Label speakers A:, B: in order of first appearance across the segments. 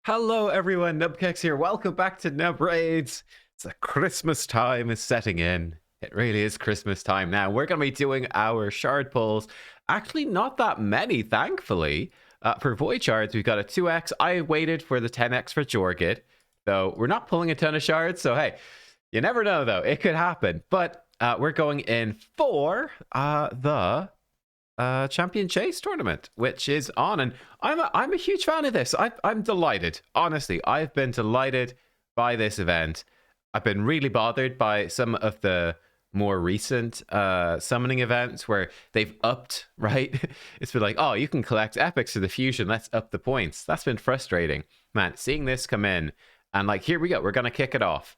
A: Hello everyone, nubkeks here. Welcome back to Nub Raids. It's a Christmas time is setting in. It really is Christmas time now. We're going to be doing our shard pulls. Actually, not that many, thankfully. For void shards, we've got a 2x. I waited for the 10x for Jorgit, though we're not pulling a ton of shards. So hey, you never know though. It could happen. But we're going in for the champion chase tournament, which is on, and I'm a huge fan of this. I'm delighted, honestly. I've been delighted by this event. I've been really bothered by some of the more recent summoning events where they've upped, right? It's been like, oh, you can collect epics for the fusion, let's up the points. That's been frustrating, man. Seeing this come in, and like, here we go, we're gonna kick it off.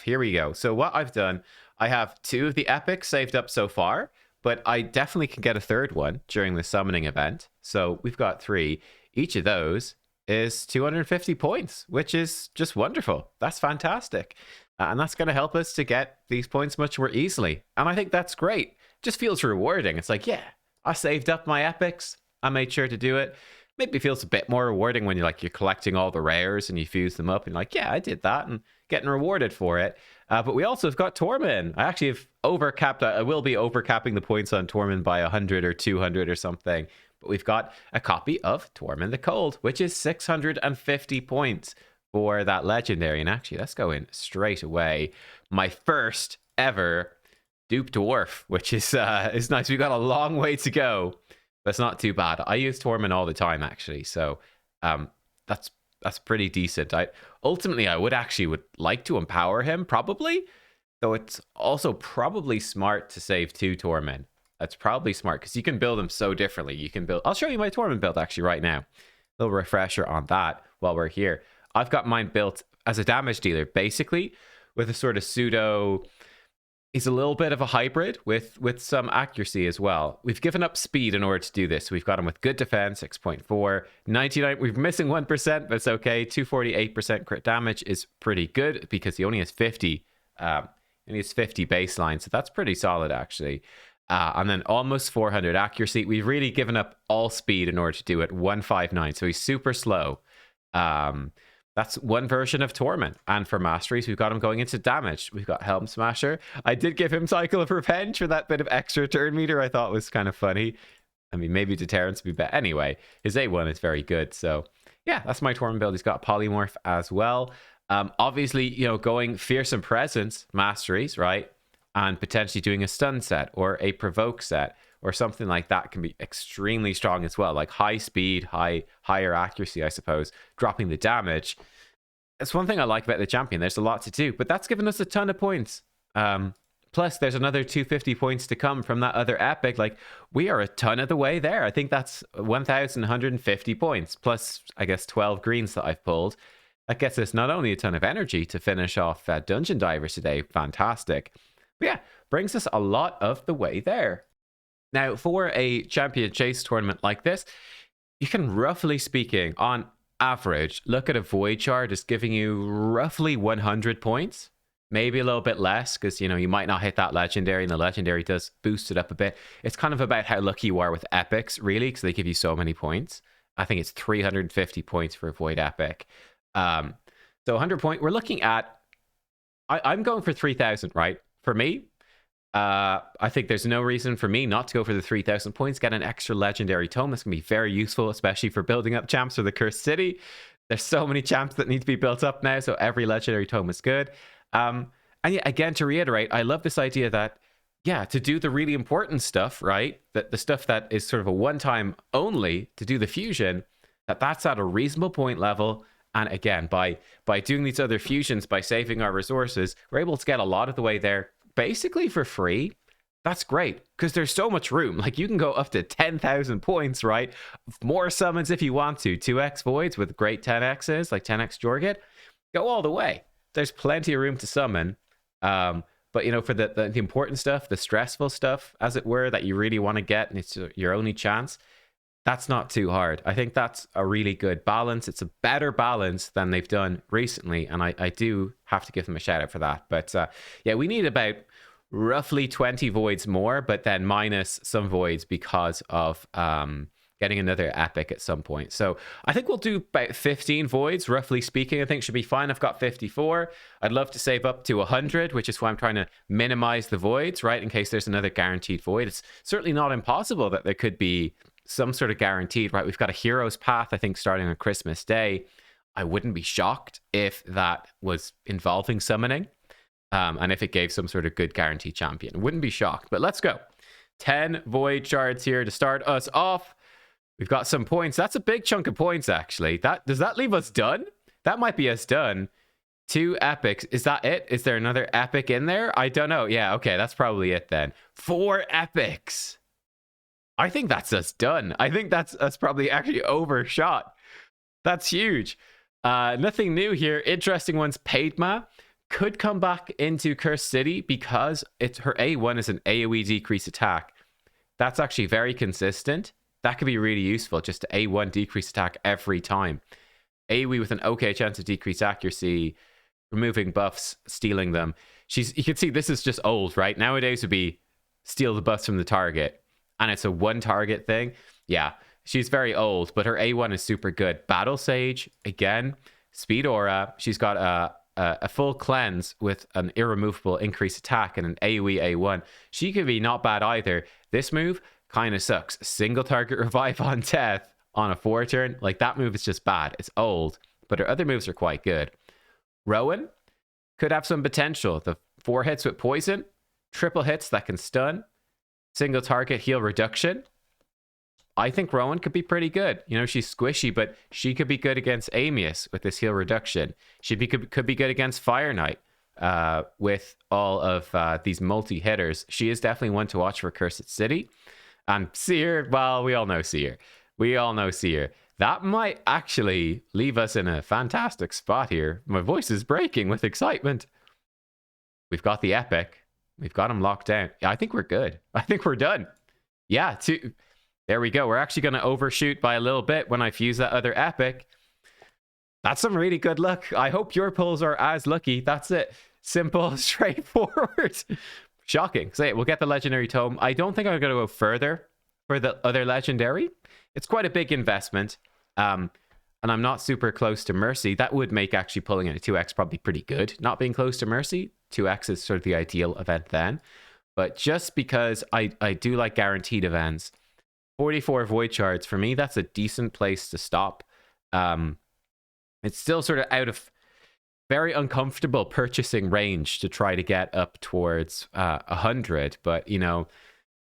A: Here we go. So what I've done, I have 2 of the epics saved up so far, but I definitely can get a 3rd one during the summoning event. So we've got 3. Each of those is 250 points, which is just wonderful. That's fantastic. And that's going to help us to get these points much more easily. And I think that's great. Just feels rewarding. It's like, yeah, I saved up my epics. I made sure to do it. Maybe feels a bit more rewarding when you're collecting all the rares and you fuse them up and you're like, yeah, I did that, and getting rewarded for it. But we also have got Tormin. I actually have overcapped. I will be overcapping the points on Tormin by 100 or 200 or something. But we've got a copy of Tormin the Cold, which is 650 points for that legendary. And actually, let's go in straight away. My first ever dupe dwarf, which is nice. We've got a long way to go. That's not too bad. I use Tormin all the time, actually, so that's pretty decent. Ultimately I would like to empower him, probably, though it's also probably smart to save 2 Tormin. That's probably smart because you can build them so differently. You can build. I'll show you my Tormin build actually right now. A little refresher on that while we're here. I've got mine built as a damage dealer, basically, with a sort of pseudo. He's a little bit of a hybrid with some accuracy as well. We've given up speed in order to do this. We've got him with good defense, 6.4, 99. We're missing 1%, but it's okay. 248% crit damage is pretty good because he only has 50. And he has 50 baseline, so that's pretty solid actually. And then almost 400 accuracy. We've really given up all speed in order to do it. 159, so he's super slow. That's one version of Torment. And for masteries, we've got him going into damage. We've got Helm Smasher. I did give him Cycle of Revenge for that bit of extra turn meter. I thought was kind of funny. I mean, maybe Deterrence would be better. Anyway, his A1 is very good. So yeah, that's my Torment build. He's got Polymorph as well. Obviously, going Fearsome Presence masteries, right? And potentially doing a stun set or a provoke set or something like that can be extremely strong as well, like high speed, higher accuracy, I suppose, dropping the damage. That's one thing I like about the champion. There's a lot to do, but that's given us a ton of points. Plus, there's another 250 points to come from that other epic. Like, we are a ton of the way there. I think that's 1,150 points, plus, I guess, 12 greens that I've pulled. That gets us not only a ton of energy to finish off Dungeon Divers today, fantastic, but yeah, brings us a lot of the way there. Now, for a champion chase tournament like this, you can, roughly speaking, on average, look at a void shard as giving you roughly 100 points. Maybe a little bit less, because, you might not hit that legendary, and the legendary does boost it up a bit. It's kind of about how lucky you are with epics, really, because they give you so many points. I think it's 350 points for a void epic. So 100 point, we're looking at, I'm going for 3,000, right? For me, I think there's no reason for me not to go for the 3,000 points, get an extra legendary tome. That's going to be very useful, especially for building up champs for the Cursed City. There's so many champs that need to be built up now, so every legendary tome is good. And yeah, again, to reiterate, I love this idea that, yeah, to do the really important stuff, right? That the stuff that is sort of a one-time only, to do the fusion, that's at a reasonable point level. And again, by doing these other fusions, by saving our resources, we're able to get a lot of the way there basically for free. That's great, because there's so much room. Like, you can go up to 10,000 points, right? More summons if you want to. 2x voids with great 10x's, like 10x Jorgit. Go all the way. There's plenty of room to summon. But, for the important stuff, the stressful stuff, as it were, that you really want to get, and it's your only chance, that's not too hard. I think that's a really good balance. It's a better balance than they've done recently, and I do have to give them a shout out for that. But yeah, we need about roughly 20 voids more, but then minus some voids because of getting another epic at some point. So I think we'll do about 15 voids, roughly speaking. I think should be fine. I've got 54. I'd love to save up to 100, which is why I'm trying to minimize the voids, right? In case there's another guaranteed void. It's certainly not impossible that there could be some sort of guaranteed, right? We've got a hero's path, I think, starting on Christmas Day. I wouldn't be shocked if that was involving summoning. And if it gave some sort of good guaranteed champion. Wouldn't be shocked. But let's go. 10 void shards here to start us off. We've got some points. That's a big chunk of points, actually. Does that leave us done? That might be us done. 2 epics. Is that it? Is there another epic in there? I don't know. Yeah, okay. That's probably it then. 4 epics. I think that's us done. I think that's us probably actually overshot. That's huge. Nothing new here. Interesting ones. Padma could come back into Cursed City because her A1 is an AoE decrease attack. That's actually very consistent. That could be really useful, just to A1 decrease attack every time. AoE with an okay chance of decreased accuracy, removing buffs, stealing them. You can see this is just old, right? Nowadays would be steal the buffs from the target, and it's a 1 target thing. Yeah, she's very old, but her A1 is super good. Battle Sage, again, speed aura. She's got a full cleanse with an irremovable increased attack and an AoE A1. She could be not bad either. This move kind of sucks. Single target revive on death on a 4 turn. Like, that move is just bad. It's old, but her other moves are quite good. Rowan could have some potential. The 4 hits with poison, triple hits that can stun, single target heal reduction. I think Rowan could be pretty good. You know, she's squishy, but she could be good against Amius with this heal reduction. She could be good against Fire Knight with all of these multi-hitters. She is definitely one to watch for Cursed City. And Seer, well, we all know Seer. That might actually leave us in a fantastic spot here. My voice is breaking with excitement. We've got the epic. We've got him locked down. Yeah, I think we're good. I think we're done. Yeah, there we go. We're actually going to overshoot by a little bit when I fuse that other epic. That's some really good luck. I hope your pulls are as lucky. That's it. Simple, straightforward. Shocking. So yeah, we'll get the legendary tome. I don't think I'm going to go further for the other legendary. It's quite a big investment. And I'm not super close to Mercy. That would make actually pulling in a 2x probably pretty good. Not being close to Mercy, 2x is sort of the ideal event then. But just because I do like guaranteed events, 44 void shards, for me, that's a decent place to stop. It's still sort of out of very uncomfortable purchasing range to try to get up towards 100. But, you know,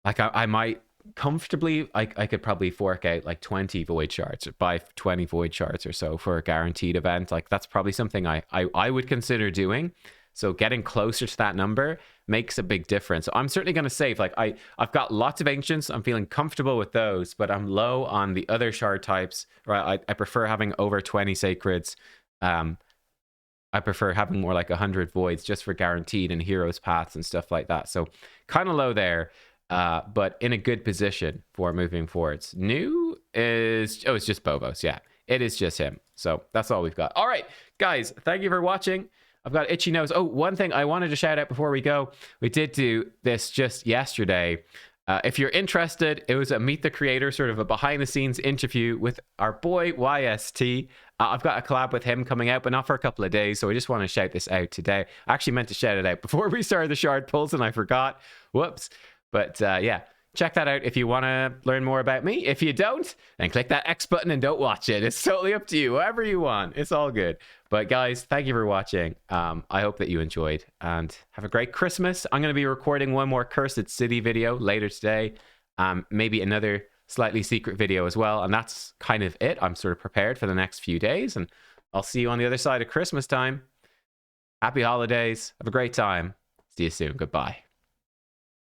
A: like I might comfortably, I could probably fork out like 20 void shards, or buy 20 void shards or so for a guaranteed event. Like, that's probably something I would consider doing. So getting closer to that number makes a big difference. So I'm certainly going to save. Like, I've got lots of ancients. I'm feeling comfortable with those, but I'm low on the other shard types. Right? I prefer having over 20 sacreds. I prefer having more like 100 voids just for guaranteed and heroes paths and stuff like that. So kind of low there, but in a good position for moving forwards. New is, it's just Bobos. Yeah, it is just him. So that's all we've got. All right, guys, thank you for watching. I've got itchy nose. Oh, one thing I wanted to shout out before we go. We did do this just yesterday. If you're interested, it was a Meet the Creator, sort of a behind-the-scenes interview with our boy YST. I've got a collab with him coming out, but not for a couple of days, so I just want to shout this out today. I actually meant to shout it out before we started the shard pulls, and I forgot. Whoops. But yeah, check that out if you want to learn more about me. If you don't, then click that X button and don't watch it. It's totally up to you. Whatever you want. It's all good. But guys, thank you for watching. I hope that you enjoyed, and have a great Christmas. I'm going to be recording one more Cursed City video later today. Maybe another slightly secret video as well. And that's kind of it. I'm sort of prepared for the next few days, and I'll see you on the other side of Christmas time. Happy holidays. Have a great time. See you soon. Goodbye.